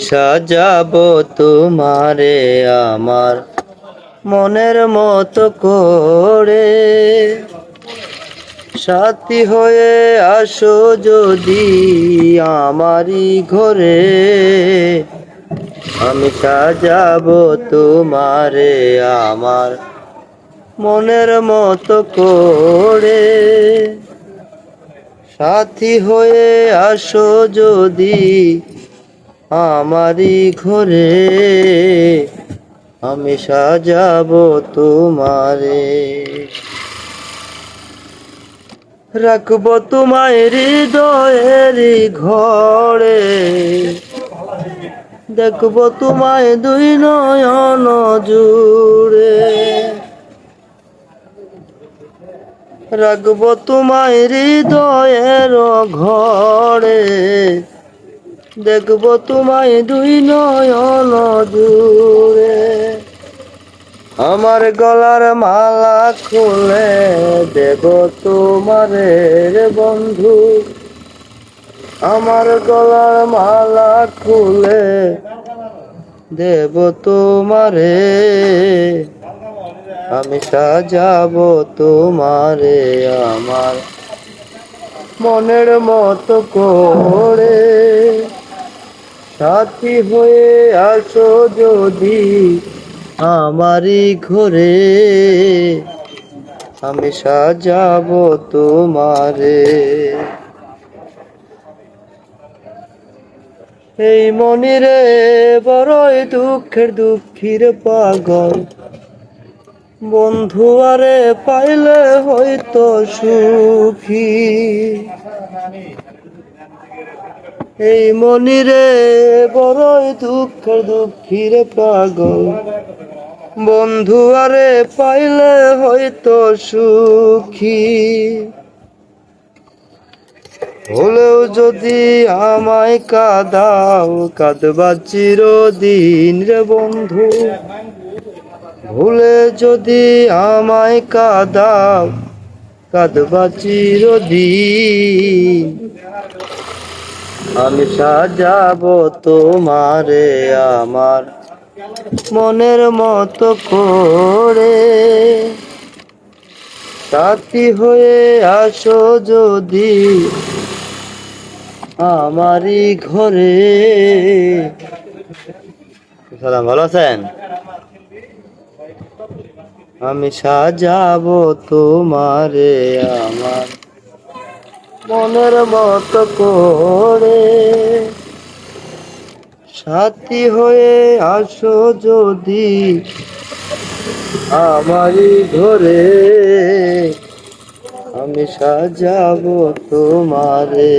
সাজাবো তোমারে আমার মনের মতো করে। সাথী হয়ে আসো যদি আমারই ঘরে, আমি সাজাবো তোমারে আমার মনের মতো করে। সাথী হয়ে আসো যদি আমারই ঘরে, আমি সাজাবো তোমারে। রাখবো তোমায় হৃদয়ের ঘরে, দেখবো তোমায় দুই নয়ন জুড়ে। রাখবো তোমায় হৃদয়ের ঘরে, দেখবো তোমায় দুই নয়ন জুড়ে। আমার গলার মালা খুলে দেব তোমারে রে বন্ধু, আমার গলার মালা খুলে দেব তোমারে। আমি সাজাবো তোমারে আমার মনের মতো করে। সাথী হয়ে আসো যদি আমারই ঘরে, আমি সাজাবো তোমারে। এই মনিরে বড়ই দুঃখের দুঃখীর পাগল, বন্ধু আরে পাইলে হয়তো সুখী। এই মনিরে বড়ই দুঃখের দুঃখীর পাগল, বন্ধু আরে পাইলে হয়তো সুখী। হলেও যদি আমায় কাঁদাও, কাঁদবা চিরদিন রে বন্ধু। ভুলে যদি আমায় কাঁদাও, কাঁদবা চিরদিন। আমি সাজাবো তোমারে আমার মনের মতো করে। সাথী হয়ে আসো যদি আমারই ঘরে। সালাম, ভালো আছেন? আমি সাজাবো তোমারে আমার মনের মতো করে। সাথী হয়ে আসো যদি আমারই ঘরে, আমি সাজাবো তোমারে।